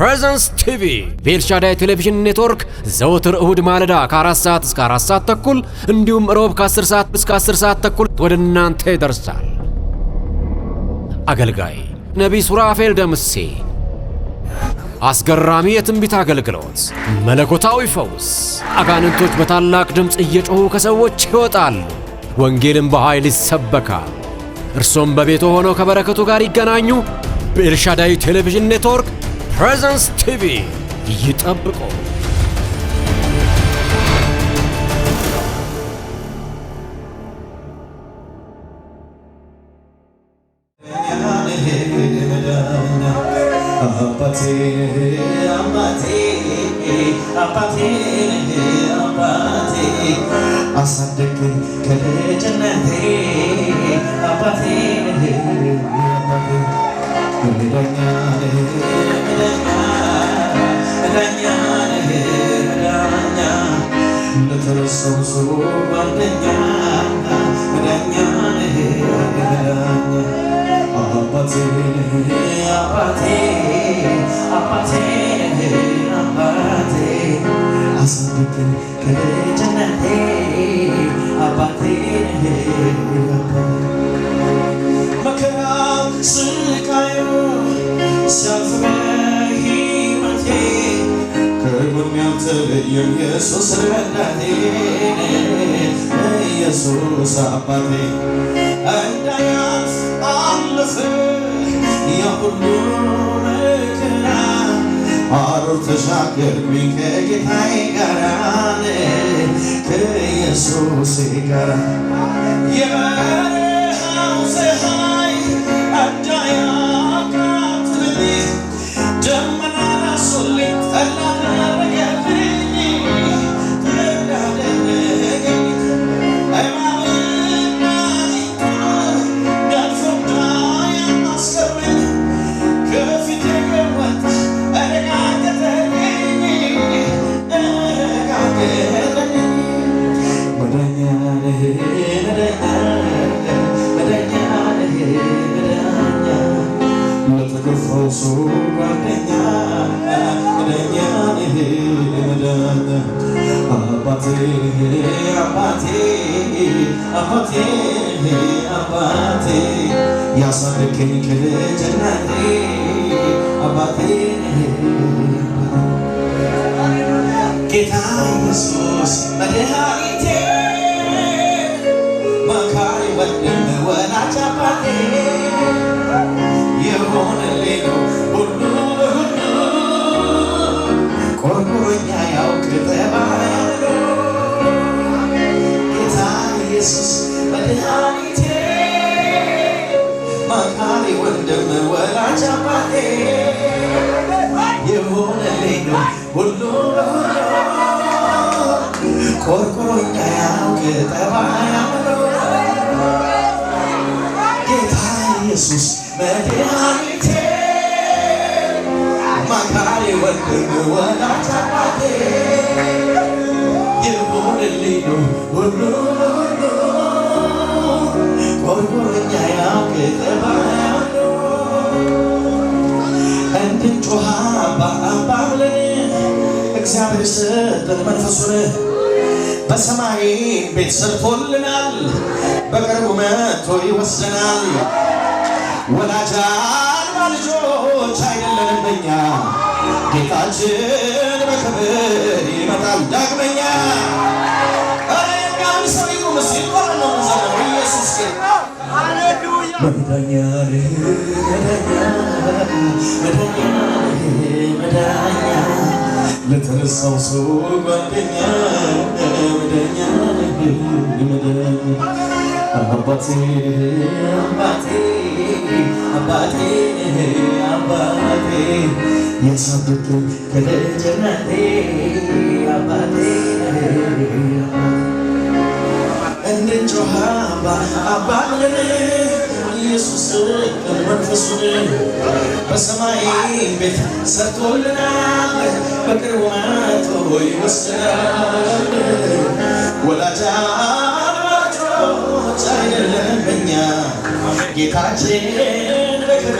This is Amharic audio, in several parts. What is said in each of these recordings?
Presence TV በኤልሻዳይ ቴሌቪዥን ኔትወርክ ዘወትር እሁድ ማለዳ ከ4 ሰዓት እስከ 4 ሰዓት ተኩል እንዲሁም ሮብ ከ10 ሰዓት እስከ 10 ሰዓት ተኩል ወደ እናንተ ይደርሳል። አገልጋይ ነቢይ ሱራፌል ደምሴ አስገራሚ የትንቢት አገልግሎት፣ መለኮታዊ ፈውስ፣ አጋንንቶች በታላቅ ድምፅ እየጮሁ ከሰዎች ይወጣሉ፣ ወንጌልን በኃይል ይሰበካል። እርሶም በቤቱ ሆነው ከበረከቱ ጋር ይገናኙ። በኤልሻዳይ ቴሌቪዥን ኔትወርክ Presence TV ይጠብቁ። አሳደገኝ ከልጅነቴ አባቴ ለተረሳው ሰው ጓደኛ መዳኛ አባቴ አባቴ አባቴ አባቴ አሳደገኝ ከልጅነቴ አባቴ መከራው ስቃዩ ሲያልፍ በሕይወቴ ከጎኔ አልተለየም ኢየሱስ ረዳቴ ኢየሱስ አባቴ እንዳያልፍ አለፈ ያ ሁሉ መከራ አሮር ተሻገርኩኝ ከጌታዬ ጋር ከኢየሱስ ጋር የበረሃው ፀሐይ እንዳያቃጥለኝ ደመና ራሱልኝ ጠላ አደረገልኝ እባብና ነድፎ እንዳያስቀረኝ ከፊቴ ገወጥ አረጋገጠልኝ ለተገፋው ሰው ጓደኛ መዳኛ መዳኛ አባቴ አባቴ አባቴ አባቴ ያሳደገኝ ከልጅነቴ አባቴ ጌታ ኢየሱስ መድኃኒቴ መካሪ ወንድም ወላጅ አባቴ የሆነልኝ ሁሉ በሁሉ ቆርቆሮኛ ያውቅ ተባለ ጌታ ኢየሱስ መድኃኒቴ መካሪ ወንድም ወላጅ አባቴ የሆነልኝ ሁሉ በሁሉ ቆርቆሮኛ ያውቅ ተባለ ጌታ ኢየሱስ መድኃኒቴ መካሪ ወንድም ወላጅ አባቴ የሆነልኝ ሁሉ ቆርቆሮኛ ያውቅ ተባለ እንድንጮህ አባ ብለን እግዚአብሔር ሰጠን መንፈሱን በሰማይ ቤት ሰርቶልናል በቅርቡ መጥቶ ይወስደናል። ወላጅ አልባ ልጆች አይደለንም እኛ ጌታችን በክብር ይመጣል ዳግመኛ። ኧረ የሚያምን ሰው ይቁም እስኪ ቆመን ነው የምንዘምረው ኢየሱስ ሃሌሉያ መዳኛ መዳኛ መዳኛ ለተረሳው ሰው ጓደኛ መዳኛ መዳኛ አባቴ አባቴ አባቴ አባቴ ያሳደገኝ ከልጅነቴ አባቴ እንድንጮህ አባ ብለን ኢየሱስ መንፈሱን በሰማይ ቤት ሰርቶልናል በቅርቡ መጥቶ ይወስደናል። ወላጅ አልባ ልጆች አይደለንም እኛ ጌታችን በክብር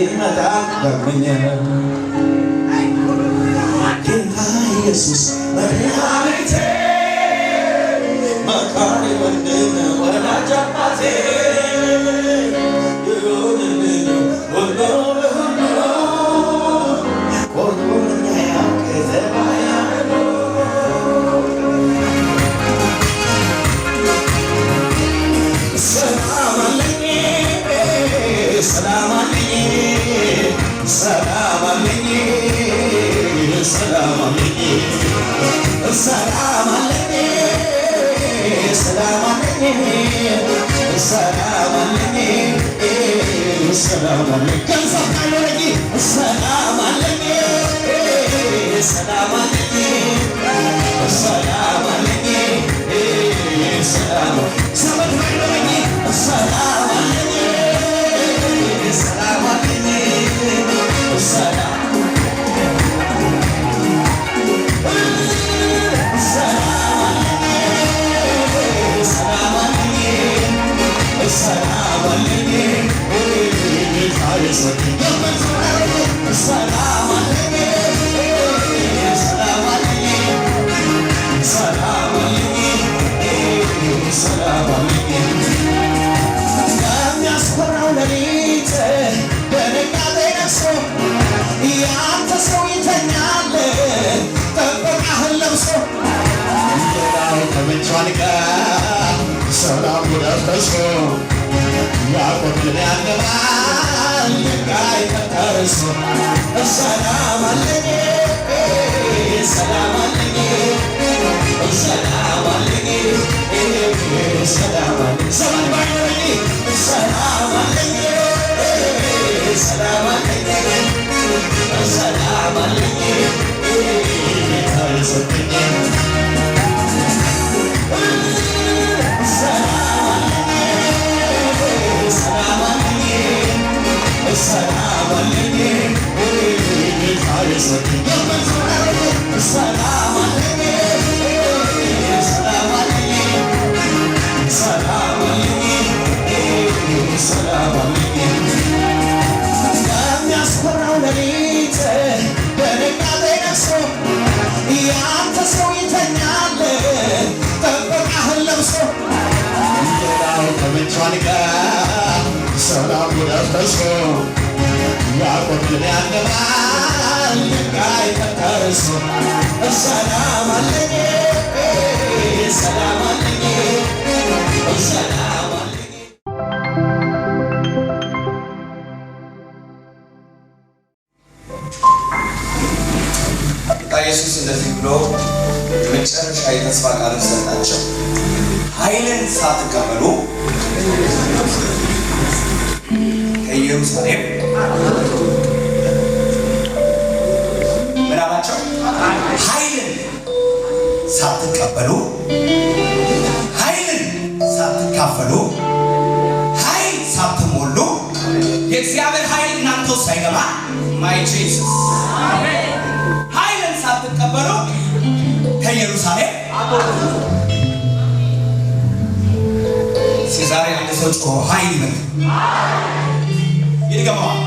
ይመጣል ዳግመኛ ኢየሱስ መድኃኒቴ መካሪ ወንድም ወዳጅ አባቴ ይሁንልኝ ሁሉ ለሁሉ ቆርጦኛ ያከዘባያ ሰላም አለኝ ሰላም አለኝ ሰላም አለኝ ሰላም አለኝ ሰላም አለኝ ሰላም አለኝ ሰላም አለኝ ሰላም አለኝ ገንዘብ ካለኝ ሰላም አለኝ ሰላም አለኝ ሰላም አለኝ ሰላም ዘመድ ካለኝ ሰላም አለኝ ሰላም አለኝ ሰላም ሰላም አለኝ ሰላም አለኝ ሰላም አለኝ ሰላም አለኝ ሰላም አለኝ የሚያስፈራው ሌሊት በድንጋጤ ነግሶ ያንተ ሰው ይተኛል ጥበቃህን ለብሶ ሌላው ተመቿል ቀን ሰላም ደርሶ ያቆድል ያንባል ድንጋይ ተንተርሶ ሰላም አለኝ ሰላም አለኝ ሰላም አለኝ ሰላም አለኝ ዘመን ባይኖረኝ ሰላም አለኝ ሰላም አለኝ ሰላም አለኝ ታይሰጠኝ ሰላም አለኝ ሰላም አለኝ ታይሰጠኝ ሰላም አለኝ ሰላም አለኝ ሰላም አለኝ ሰላም አለኝ የሚያስፈራው ሌሊት በድንጋጤ ነግሶ ያንተ ሰው ይተኛል ጥበቃህን ለብሶ ሌላው ተመቿል ቀን ሰላም ደርሶ ያቆድል ያንባል ድንጋይ ተንተርሶ ሰላም አለኝ ሰላም አለኝ ሰላም አለኝ ኢየሱስ እንደዚህ ብሎ መጨረሻ የተስፋ ቃልን ሰጣቸው። ኃይልን ሳትቀበሉ ከኢየሩሳሌም ምን አላቸው? ኃይልን ሳትቀበሉ፣ ኃይልን ሳትካፈሉ፣ ኃይል ሳትሞሉ፣ የእግዚአብሔር ኃይል እናንተ ውስጥ ሳይገባ ማይ ጂሰስ ኃይልን ሳትቀበሉ ከኢየሩሳሌም ዛሬ አንድ ሰው ጮሆ ኃይል ይመጣ ይገባዋል፣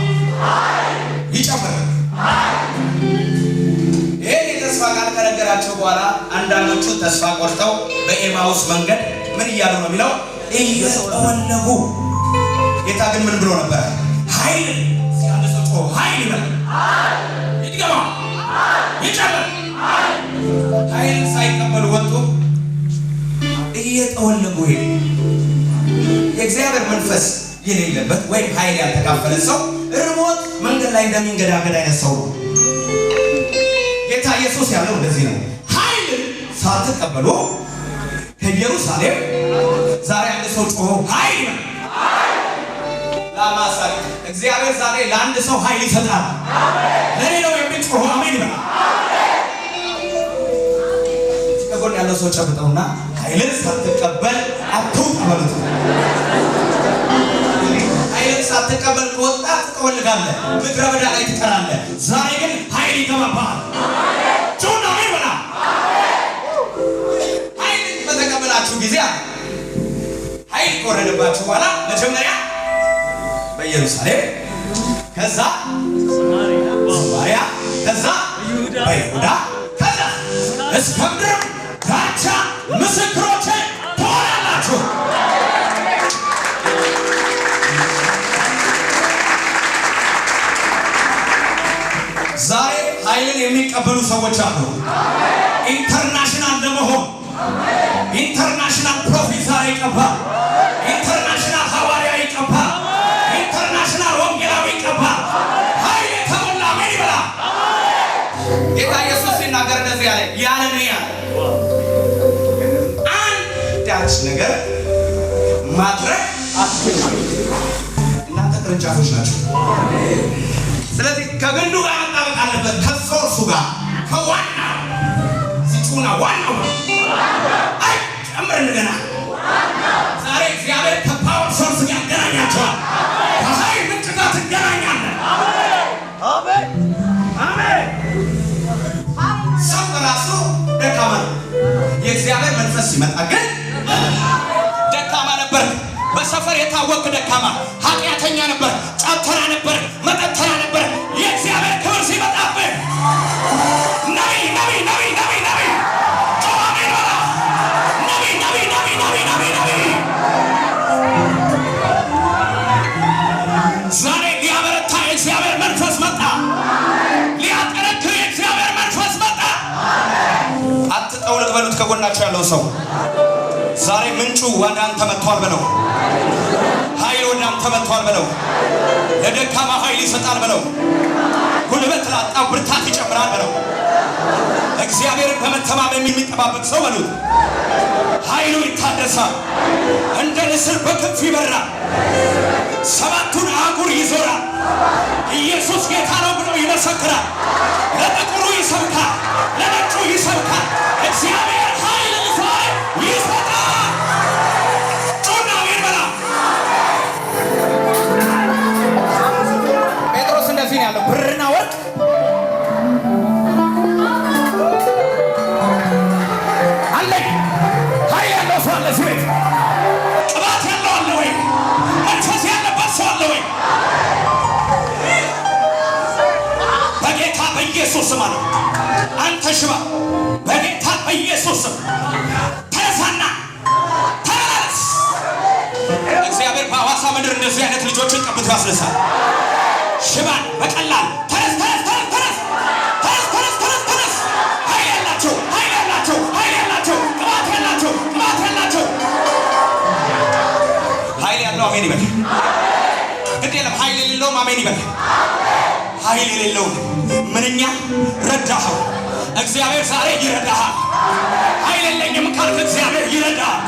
ይጨምር። ይሄን የተስፋ ቃል ከነገራቸው በኋላ አንዳንዶቹ ተስፋ ቆርጠው በኤማውስ መንገድ ምን እያሉ ነው የሚለው? እየጠወለጉ። ጌታ ግን ምን ብሎ ነበር? ኃይል አንድ ሰው ጮሆ ኃይል ይመጣ ይገባዋል፣ ይጨምር። ኃይልን ሳይቀበሉ ወጡ፣ እየጠወለጉ ሄዱ። የእግዚአብሔር መንፈስ የሌለበት ወይም ኃይል ያልተካፈለ ሰው እርቦት መንገድ ላይ እንደሚንገዳገድ አይነት ሰው ነው። ጌታ ኢየሱስ ያለው እንደዚህ ነው። ኃይልን ሳትቀበሉ ከኢየሩሳሌም ዛሬ አንድ ሰው ጮሆ ኃይል ለማሳቅ እግዚአብሔር ዛሬ ለአንድ ሰው ኃይል ይሰጣል። ለኔ ነው የሚል ጮሆ አሜን ይበል። ከጎን ያለው ሰው ጨብጠውና ኃይልን ሳትቀበል አትውጣ በሉት። ኃይልን ሳትቀበል ከወጣ ትጠወልጋለህ፣ ምድረ በዳ ላይ ትቀራለህ። ዛሬ ግን ኃይል ይገባብሃል። ጩና ይበላ። ኃይልን በተቀበላችሁ ጊዜ ኃይል ከወረደባችሁ በኋላ መጀመሪያ በኢየሩሳሌም፣ ከዛ በሰማርያ፣ ከዛ በይሁዳ፣ ከዛ እስከ ምድር ዳርቻ ምስክሮቼ ትሆናላችሁ። ዛሬ ኃይልን የሚቀበሉ ሰዎች አሉ። ኢንተርናሽናል ለመሆን ኢንተርናሽናል ፕሮፌሰር ይቀባ፣ ኢንተርናሽናል ሐዋርያ ይቀባ፣ ኢንተርናሽናል ወንጌላዊ ይቀባ። ኃይል የተሞላ ምን ይበላ። ጌታ ኢየሱስ ሲናገር እንደዚህ ያለ ያለ አንዳች ነገር ማድረግ አትችሉም። እናንተ ቅርንጫፎች ናቸው። ስለዚህ ከግንዱ ጋር መጣበቅ አለበት፣ ከሶርሱ ጋር ከዋና ሲጩና ዋናው አይ ጨምር እንደገና ዛሬ እግዚአብሔር ከፓወር ሶርስ ጋር ያገናኛቸዋል። ከኃይል ምንጭ ጋር ትገናኛለህ። አሜን አሜን። ሰው ራሱ ደካማ ነው። የእግዚአብሔር መንፈስ ሲመጣ ግን ደካማ ነበር። በሰፈር የታወቅ ደካማ ኃጢአተኛ ነበር፣ ጫተራ ነበር፣ መጠተራ ነበር። የእግዚአብሔር ክብር ሲመጣብህ ነቢ ነቢ ነቢ ነቢ ነቢ ጨዋሜ በላ ነቢ ነቢ ነቢ ነቢ ነቢ ነቢ ዛሬ ሊያበረታ የእግዚአብሔር መንፈስ መጣ። ሊያጠነክር የእግዚአብሔር መንፈስ መጣ። አትጠውልቅ በሉት ከጎናቸው ያለው ሰው ዛሬ ምንጩ ወደ አንተ መጥቷል በለው። ኃይል ወደ አንተ መጥቷል በለው። ለደካማ ኃይል ይሰጣል በለው። ጉልበት ላጣው ብርታት ይጨምራል በለው። እግዚአብሔርን በመተማመን የሚጠባበቅ ሰው በሉት ኃይሉ ይታደሳል። እንደ ንስር በክንፍ ይበራል። ሰባቱን አህጉር ይዞራል። ኢየሱስ ጌታ ነው ብሎ ይመሰክራል። ለጥቁሩ ይሰብካል፣ ለነጩ ይሰብካል። እግዚአብሔር ኃይል ይሰጣል። ጩና ይበላ። ጴጥሮስ እንደዚህ ነው ያለው፣ ብርና ወርቅ አለኝ። ኃይል ያለው ሰው አለ እዚህ ቤት? ቅባት ያለው አለ ወይ? መንፈስ ያለበት ሰው አለ ወይ? በጌታ በኢየሱስ ስም አለ። አንተ ሽባ በጌታ በኢየሱስ ስም ተነሳና ተነስ። እግዚአብሔር በሐዋሳ ምድር እንደዚህ አይነት ልጆችን ቀብቶ ያስነሳል። ሽባን በቀላል ተነስ ተነስ ተነስ ተነስ ተነስ ተነስ ተነስ ተነስ። ኃይል ያላቸው ኃይል ያላቸው ኃይል ያላቸው ቅባት ያላቸው ቅባት ያላቸው ኃይል ያለው አሜን ይበል። ግድ የለም ኃይል የሌለውም አሜን ይበል። ኃይል የሌለው ምንኛ ረዳኸው። እግዚአብሔር ዛሬ ይረዳሃል። ኃይል የለኝም ካልክ እግዚአብሔር ይረዳሃል።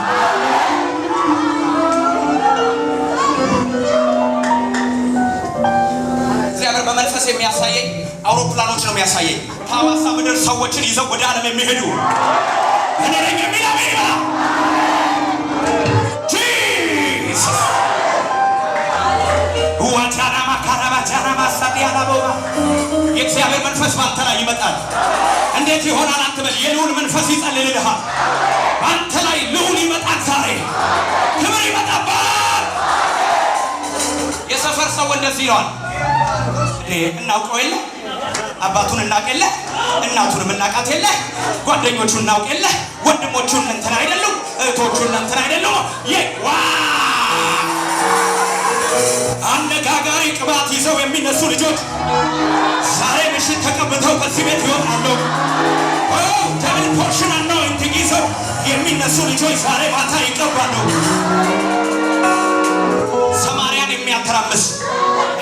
እግዚአብሔር በመንፈስ የሚያሳየኝ አውሮፕላኖች ነው የሚያሳየኝ። ከሐዋሳ ምድር ሰዎችን ይዘው ወደ ዓለም የሚሄዱ እኔ ነኝ የሚል አሜን ይበላ። ጂሰስ ዋቻናማ ካራባቻናማ ሳዲያላቦባ የእግዚአብሔር መንፈስ ባንተ ላይ ይመጣል። እንዴት ይሆናል አትበል። የልዑል መንፈስ ይጸልልልሃል። ባንተ ላይ ልዑል ይመጣል። ዛሬ ክብር ይመጣባል። የሰፈር ሰው እንደዚህ ይለዋል፣ እናውቀው የለ አባቱን እናውቅ የለ እናቱንም እናውቃት የለ ጓደኞቹን እናውቅ የለ ወንድሞቹን እንትን አይደሉም እህቶቹን እንትን አይደሉም። አነጋጋሪ ቅባት ይዘው የሚነሱ ልጆች ዛሬ ምሽት ተቀብተው ከዚህ ቤት ይወጣሉ። ደብል ፖርሽን አናውንቲንግ ይዘው የሚነሱ ልጆች ዛሬ ማታ ይቀባሉ። ሰማርያን የሚያተራምስ፣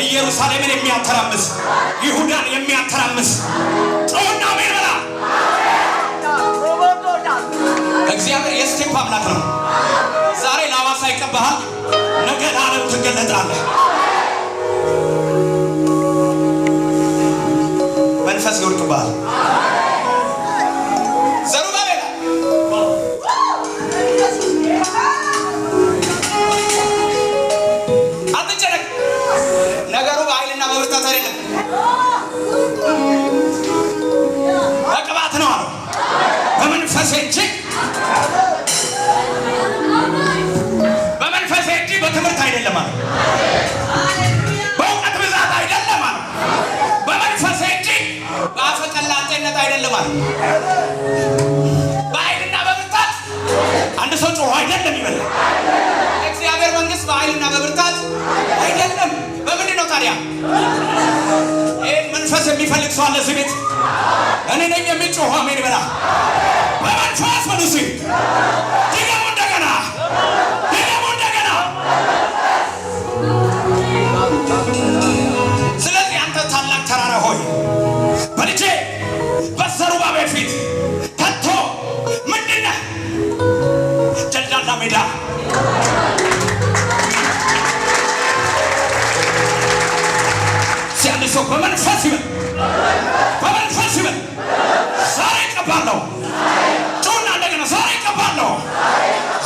ኢየሩሳሌምን የሚያተራምስ፣ ይሁዳን የሚያተራምስ ጮና ሚርበላ እግዚአብሔር የስቴፕ አምላክ ነው። ዛሬ ለሐዋሳ ይቀባሃል፣ ነገ ለዓለም ትገለጣለህ። መንፈስ ይወርቅብሃል። ዘሩባቤል አትጨነቅ። ነገሩ በኃይልና በብርታት አይደለም፣ በቅባት ነው አለው። በመንፈሴ እንጂ በትምህርት አይደለም አለ። በእውቀት ብዛት አይደለም አለ። በመንፈሴ እንጂ በአፈቀላጤነት አይደለም አለ። ሰው ጮኸ አይደለም ይበል። እግዚአብሔር መንግስት በኃይልና በብርታት አይደለም። በምንድን ነው ታዲያ? ይህን መንፈስ የሚፈልግ ሰው አለ እዚህ ቤት? እኔ ነኝ የሚጮኸው። አሜን ይበላ። በመንፈስ በሉሲ ድገሙ እንደገና፣ ድገሙ እንደገና። ስለዚህ አንተ ታላቅ ተራራ ሆይ በልጄ በዘሩባቤል ፊት ከቶ ምንድን ነህ? ደልዳላ ሜዳ ሲያንድ ሰው በመንፈስ ይበል፣ በመንፈስ ይበል። ዛሬ እቀባለሁ። ጩና እንደገና ዛሬ እቀባለሁ፣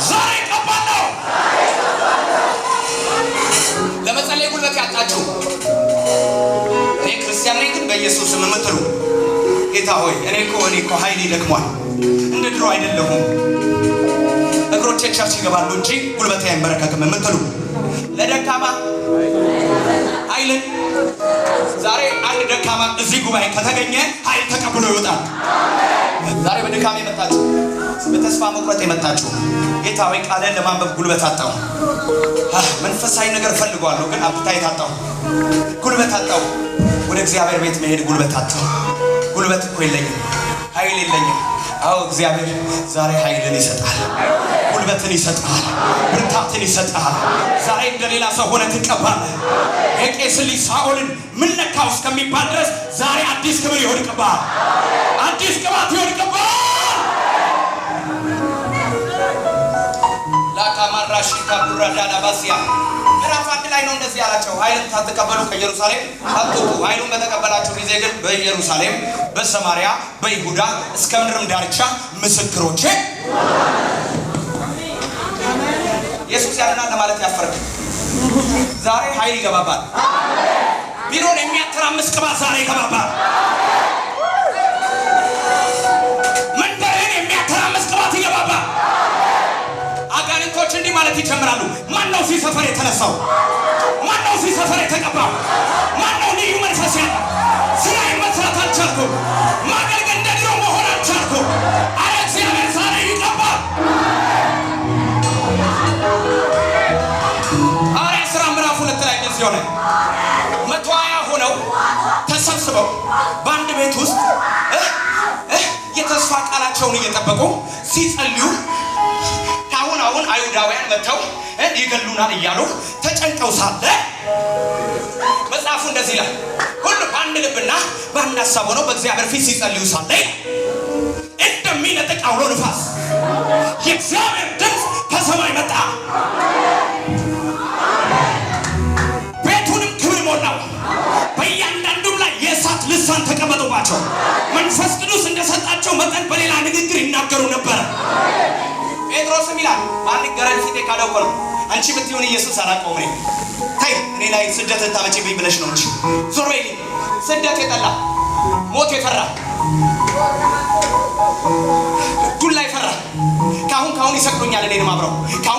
ዛሬ እቀባለሁ። ለመጸለይ ጉልበት ያጣችሁ እኔ ክርስቲያን ነኝ ግን በኢየሱስ ስም የምትሉ ጌታ ሆይ እኔ እኮ ኃይሌ ደክሟል፣ እንደ ድሮ አይደለሁም፣ እግሮቼ ቸርች ይገባሉ እንጂ ጉልበቴ አይንበረከክም የምትሉ ለደካማ ኃይልን ዛሬ አንድ ደካማ እዚህ ጉባኤ ከተገኘ ኃይል ተቀብሎ ይወጣል። ዛሬ በድካም የመጣችሁ፣ በተስፋ መቁረጥ የመጣችሁ ጌታ ሆይ ቃልን ለማንበብ ጉልበት አጣሁ፣ መንፈሳዊ ነገር ፈልጓለሁ ግን አፕታይት አጣሁ፣ ጉልበት አጣሁ፣ ወደ እግዚአብሔር ቤት መሄድ ጉልበት አጣሁ። ጉልበት እኮ የለኝም፣ ኃይል የለኝም። አዎ እግዚአብሔር ዛሬ ኃይልን ይሰጣል፣ ጉልበትን ይሰጣል፣ ብርታትን ይሰጣል። ዛሬ እንደሌላ ሰው ሆነ ትቀባለህ። የቄስ ልጅ ሳኦልን ምን ነካው እስከሚባል ድረስ ዛሬ አዲስ ክብር ይወድቅብሃል፣ አዲስ ቅባት ይወድቅብሃል። ላካማራሽ ካቡራዳና ባሲያ ምዕራፍ 1 ላይ ነው እንደዚህ ያላቸው፣ ኃይልን ታተቀበሉ ከኢየሩሳሌም አትውጡ። ኃይሉን በተቀበላችሁ ጊዜ ግን በኢየሩሳሌም፣ በሰማሪያ፣ በይሁዳ እስከ ምድርም ዳርቻ ምስክሮቼ። ኢየሱስ ያለናል ለማለት ያፈርክ ዛሬ ኃይል ይገባባል። ቢሮን የሚያተራምስ ቅባት ዛሬ ይገባባል። መንደርን የሚያተራምስ ቅባት ይገባባል። አጋንንቶች እንዲህ ማለት ይጀምራሉ። ማን ነው እዚህ ሰፈር የተነሳው? ማን ነው እዚህ ሰፈር የተቀባው? ማን ነው ልዩ መንፈስ ያለው? ስራዬን መስራት አልቻልኩም፣ ማገልገል እንደ ድሮ መሆን አልቻልኩም። አረ እግዚአብሔር ዛሬ ይቀባል። ሐዋርያት ሥራ ምዕራፍ 2 ላይ እንደዚህ ሆነ። 120 ሆነው ተሰብስበው በአንድ ቤት ውስጥ የተስፋ ቃላቸውን እየጠበቁ ሲጸልዩ አሁን አይሁዳውያን መጥተው ይገሉናል እያሉ ተጨንቀው ሳለ መጽሐፉ እንደዚህ ይላል፣ ሁሉ በአንድ ልብና በአንድ ሐሳብ ሆነው በእግዚአብሔር ፊት ሲጸልዩ ሳለ እንደሚነጥቅ አውሎ ንፋስ የእግዚአብሔር ድምፅ ከሰማይ መጣ፣ ቤቱንም ክብር ሞላው። በእያንዳንዱም ላይ የእሳት ልሳን ተቀመጡባቸው። መንፈስ ቅዱስ እንደሰጣቸው መጠን በሌላ ንግግር ይናገሩ ነበር። ጴጥሮስም ይላል አንድ ገረድ ፊቴ ካደው ነው አንቺ ብትሆን ኢየሱስ አላቆም ነኝ ታይ እኔ ላይ ስደት ታመጪብኝ ብለሽ ነው እንጂ ዞር በይ። ስደት የጠላ ሞት የፈራ ዱላ የፈራ ካሁን ይሰቅሉኛል እኔንም አብረው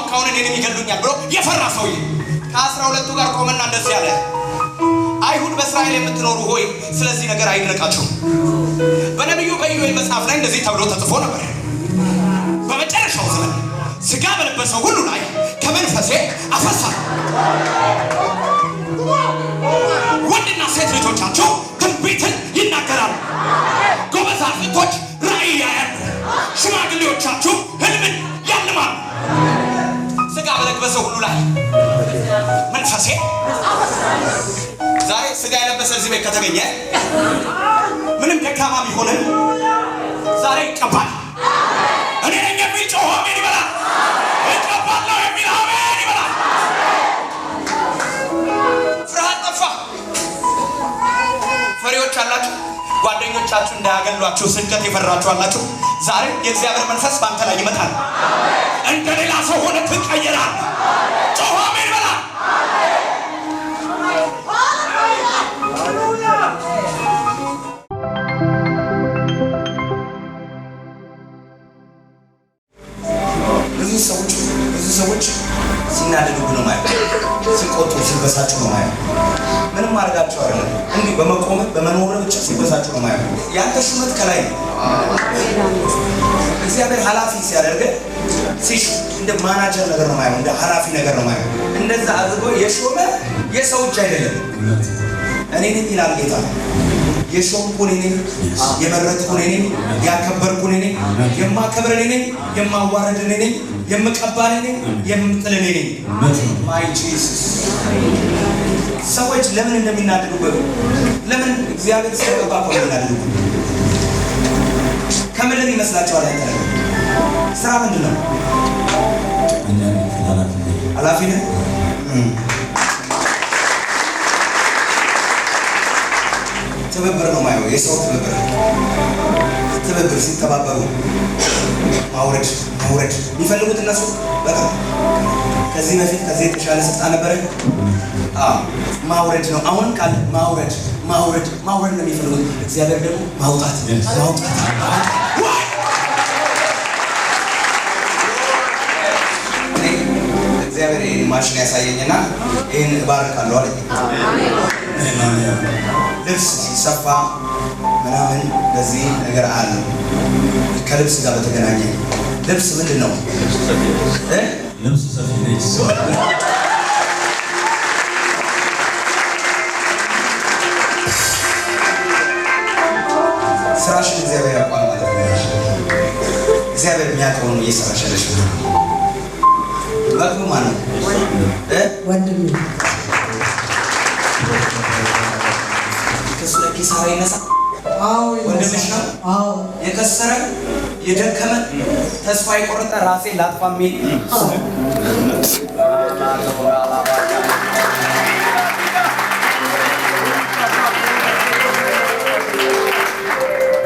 ካሁን እኔንም ይገሉኛል ብሎ የፈራ ሰውዬ ከ12ቱ ጋር ቆመና እንደዚህ ያለ አይሁድ በእስራኤል የምትኖሩ ሆይ ስለዚህ ነገር አይድረቃችሁ። በነቢዩ በኢዮኤል መጽሐፍ ላይ እንደዚህ ተብሎ ተጽፎ ነበር፣ በመጨረሻው ዘመን ስጋ በለበሰው ሁሉ ላይ ከመንፈሴ አፈሳለሁ፣ ወንድና ሴት ልጆቻቸው ትንቢትን ይናገራሉ፣ ጎበዛዝቶች ራእይ ያያሉ፣ ሽማግሌዎቻችሁ ህልምን ያልማሉ። ስጋ በለበሰው ሁሉ ላይ መንፈሴ ዛሬ ስጋ የለበሰ እዚህ ቤት ከተገኘ ምንም ደካማ ቢሆንም ዛሬ ይቀባል። እኔ ነኝ የሚል ጮኸ አሜን ይበላል። እቀባለሁ የሚል አሜን ይበላል። ፍርሃት ጠፋ። ፈሪዎች አላችሁ፣ ጓደኞቻችሁ እንዳያገሏችሁ ስደት የፈራችሁ አላችሁ። ዛሬ የእግዚአብሔር መንፈስ በአንተ ላይ ይመጣል። እንደ ሌላ ሰው ሆነ ትቀየራል። ጮኸ አሜን ይበላል። ብዙ ሰዎች ሲናደዱ ነው ማለት፣ ሲቆጡ ሲበሳጩ ነው ማለት። ምንም አድርጋቸው አይደለም፣ እንዲህ በመቆም በመኖር ብቻ ሲበሳጩ ሲያጎነብሳችሁ ነው ማየው። ያንተ ሹመት ከላይ ነው። እግዚአብሔር ኃላፊ ሲያደርግ እንደ ማናጀር ነገር ነው ማየው፣ እንደ ኃላፊ ነገር ነው ማየው። እንደዛ አድርጎ የሾመ የሰው እጅ አይደለም። እኔ ነኝ ይላል ጌታ። የሾምኩ እኔ ነኝ፣ የመረጥኩ እኔ ነኝ፣ ያከበርኩ እኔ ነኝ፣ የማከብር እኔ ነኝ፣ የማዋረድ እኔ ነኝ፣ የምቀባ እኔ ነኝ፣ የምጥል እኔ ነኝ። ማይ ጂሰስ። ሰዎች ለምን እንደሚናደዱበት ለምን እግዚአብሔር ሲገባ እኮ እንደሚናደዱበት ከምድር ይመስላችኋል? ያንተ ስራ ምንድን ነው? ኃላፊ ነህ። ትብብር ነው ማየው። የሰው ትብብር ሲተባበሩ ማውረድ የሚፈልጉት እነሱ በቃ ከዚህ በፊት ከዚህ የተሻለ ስልጣን ነበረ። ማውረድ ነው። አሁን ቃል ማውረድ ነው የሚፈልጉት። እግዚአብሔር ደግሞ ማውጣት እግዚአብሔር ማሽን ያሳየኝና ይህን እባርካለሁ አለኝ። ልብስ ሲሰፋ ምናምን በዚህ ነገር አለ። ከልብስ ጋር በተገናኘ ልብስ ምንድን ነው? ልብስ ሰፊ ነች። ስራሽን እግዚአብሔር ያውቃል ማለት ነው። እግዚአብሔር የሚያውቀውን እየሰራሽ ያለሽ በቅቡ ማለት ነው። ወንድም ከሱ ላይ ኪሳራ ይነሳ። ወንድምሽ ነው የከሰረ የደከመ ተስፋ የቆረጠ ራሴ ላጥፋ የሚል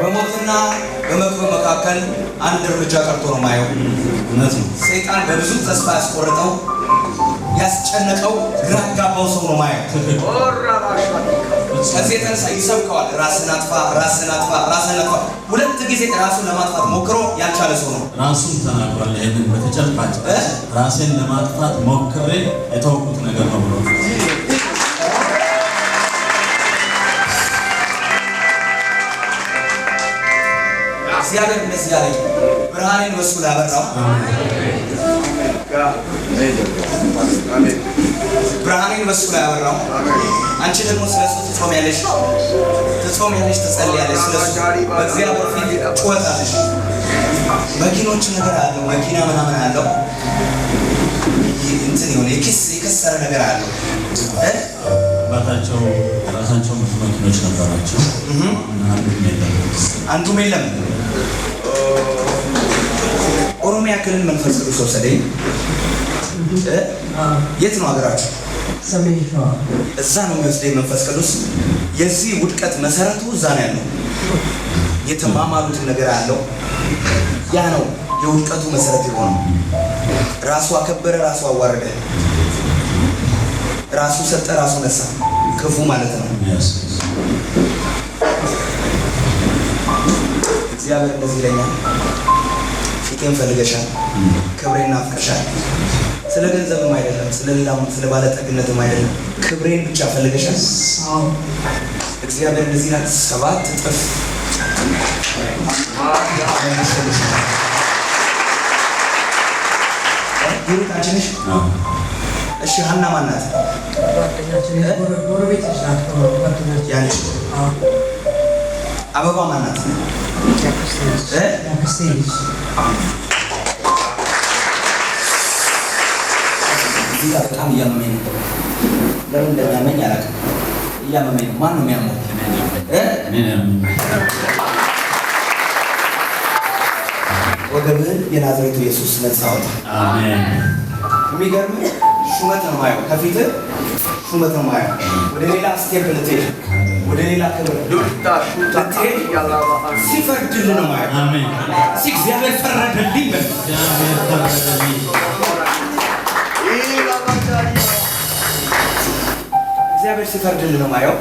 በሞትና በመክበብ መካከል አንድ እርምጃ ቀርቶ ነው ማየው። እውነት ነው። ሰይጣን በብዙ ተስፋ ያስቆረጠው ያስጨነቀው ግራ ያጋባው ሰው ነው ማየው። ከዚህ የተነሳ ይሰብከዋል። ራስን አጥፋ። ሁለት ጊዜ ራሱን ለማጥፋት ሞክሮ ያልቻለ ሰው ነው። ራሱን ተናግሯል። ይሄንን በተጨባጭ ራሴን ለማጥፋት ሞክሬ የተወኩት ነገር ነው ብሎ እግዚአብሔር እንደዚህ ያለኝ ብርሃኔን በሱ ላይ አበራው። ብርሃኔን በሱ ላይ አበራው። አንቺ ደግሞ ስለሱ ትጾሚያለሽ፣ ትጸልያለሽ። ስለሱ በእግዚአብሔር ፊት ትወጣለሽ። መኪኖች ነገር አለው፣ መኪና ምናምን አለው፣ እንትን የሆነ የከሰረ ነገር አለው። አባታቸው ራሳቸው ብዙ መኪኖች ነበራቸው። አንዱም የለም። ኦሮሚያ ክልል መንፈስ ቅዱስ ወሰደኝ። የት ነው ሀገራችሁ? ሰሜን ሸዋ። እዛ ነው የሚወስደኝ መንፈስ ቅዱስ። የዚህ ውድቀት መሰረቱ እዛ ነው ያለው። የተማማሉትን ነገር አለው። ያ ነው የውድቀቱ መሰረት የሆነው። ራሱ አከበረ፣ ራሱ አዋረደ፣ ራሱ ሰጠ፣ ራሱ ነሳ። ክፉ ማለት ነው። እግዚአብሔር እንደዚህ ይለኛል፣ ፊቴን ፈልገሻል፣ ክብሬን ናፍቀሻል። ስለ ገንዘብም አይደለም፣ ስለ ባለጠግነትም አይደለም፣ ክብሬን ብቻ ፈልገሻል። እግዚአብሔር እንደዚህ ይላል፣ 7 እጥፍ ይሩት አንቺ ነሽ። እሺ ሀና ማን ናት? ጎረቤቶች ናቸው። ያንቺ አበባ ማን ናት? ያክስቴ ልጅ። እዚህ ጋር በጣም እያመመኝ ነው። ለምን እንደሚያመኝ አላውቅም። እያመመኝ ነው። ማን ነው የሚያመው? ወገብህን የናዝሬቱ ኢየሱስ ነፃ አውጣ። አሜን። የሚገርም ሹመት ነው ማየው። ከፊትህ ሹመት ነው ማየው። ወደ ሌላ ስቴፕ ልትሄድ፣ ወደ ሌላ ክብር ልትሄድ ሲፈርድልህ ነው ማየው። አሜን። እግዚአብሔር ፈረደልኝ በል። እግዚአብሔር ፈረደልኝ። እግዚአብሔር ሲፈርድልህ ነው ማየው።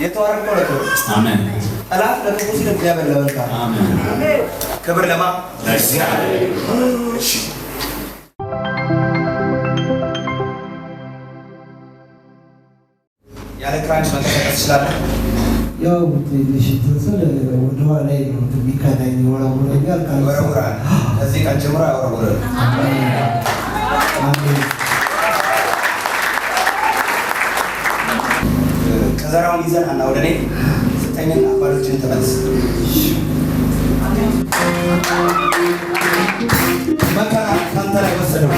የተዋረድከው ለክብር፣ አሜን። ጠላት ለክፉ ሲል እግዚአብሔር ለመልካም። አሜን። ክብር ለማ ለእግዚአብሔር። እሺ ያለ ክራንች መንቀሳቀስ ትችላለህ? ያው ትንሽ ትስል ወደ ኋላ ነው የሚከዳኝ ወራውራኛል ወራውራ ከዚህ ቀን ጀምሮ ወራውራ ከዘራውን ይዘን እና ወደ እኔ ስጠኝና አባሎችን ተመልስ መከራ ካንተ ላይ ወሰደው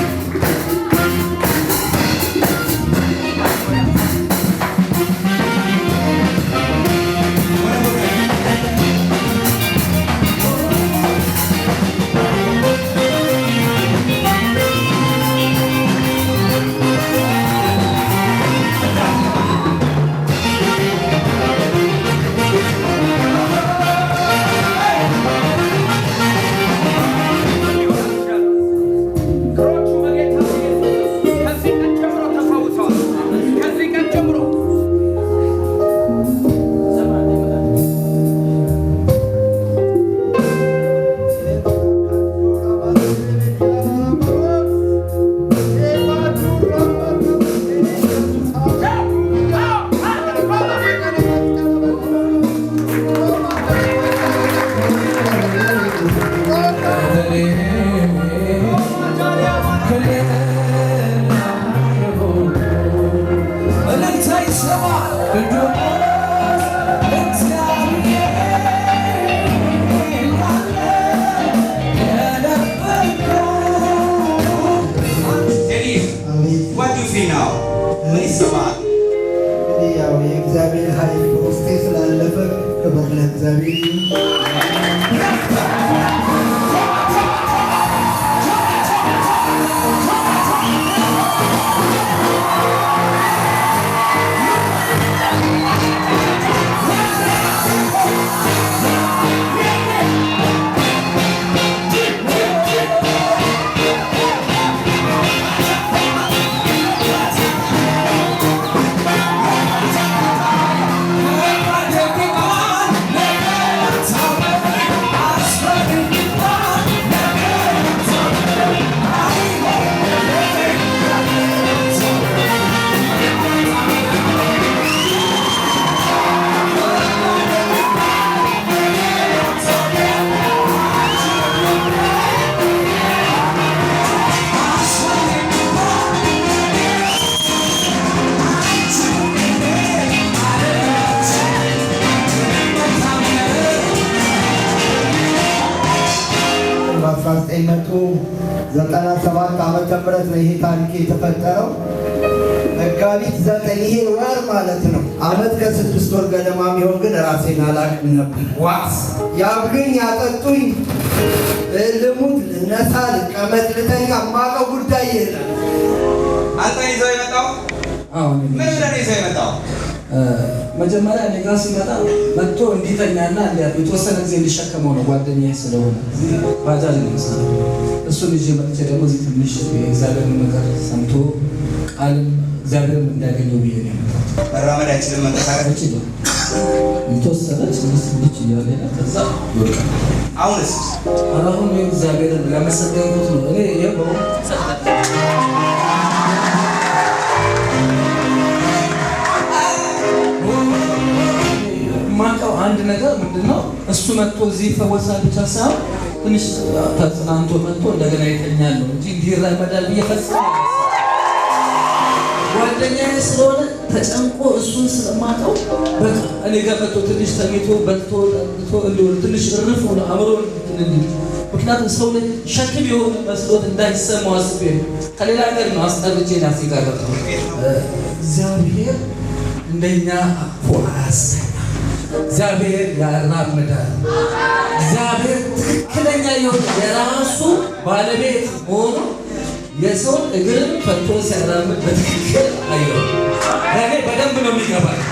የእግዚአብሔር ኃይል በውስጤ ስላለፈ ክብር ለእግዚአብሔር በ1997 ዓመተ ምህረት ነው ይሄ ታሪክ የተፈጠረው። መጋቢት 9 ይሄ ወር ማለት ነው። ዓመት ከ6 ወር ገደማ የሚሆን ግን ራሴን አላውቅም ነበር። ዋስ ያብሉኝ፣ ያጠጡኝ፣ ልሙት፣ ልነሳ፣ ልቀመጥ፣ ልተኛ የማውቀው ጉዳይ የለም። አንተ ይዘው የመጣው ምን ብለህ ነው ይዘው የመጣው? መጀመሪያ እኔ ጋር ሲመጣ መጥቶ እንዲተኛና የተወሰነ ጊዜ እንዲሸከመው ነው። ጓደኛዬ ስለሆነ ባጃጅ ነው የሚሰራው። እሱን ይዤ መጥቼ ደግሞ እዚህ ትንሽ የእግዚአብሔርን ነገር ሰምቶ ቃልም እግዚአብሔርም እንዲያገኘው ብዬ ነው የመጣሁት። መራመድ አይችልም፣ መንቀሳቀስ ይችላል። የተወሰነ ልጅ እያለ ከዛ ይወድቃል። አሁንስ አሁን እግዚአብሔርን ለመሰገንኩት ነው እኔ የበው ማቀው አንድ ነገር ምንድነው? እሱ መጥቶ እዚህ ይፈወሳል ብቻ ሳይሆን ትንሽ ተጽናንቶ መጥቶ እንደገና ይተኛል ነው እንጂ እንዲራመዳል ብዬ ፈጽሞ ጓደኛዬ ስለሆነ ተጨንቆ እሱን ስለማቀው በቃ እኔ ጋር መጥቶ ትንሽ ተኝቶ በልቶ ጠጥቶ እንዲሆን ትንሽ እርፍ ብሎ አእምሮ እንዲህ ምክንያቱም ሰው ላይ ሸክም የሆነ መስሎት እንዳይሰማው አስቤ ከሌላ ሀገር ነው አስጠርቼ ናፍሪካ ገብተው እግዚአብሔር እንደኛ አፎ አያሰኝ እግዚአብሔር ያራምዳል። እግዚአብሔር ትክክለኛ የሆነ የራሱ ባለቤት ሆኖ የሰውን እግርን ፈቶ ሲያራምድ በትክክል አየሁ። ለእኔ በደንብ ነው የሚገባኝ።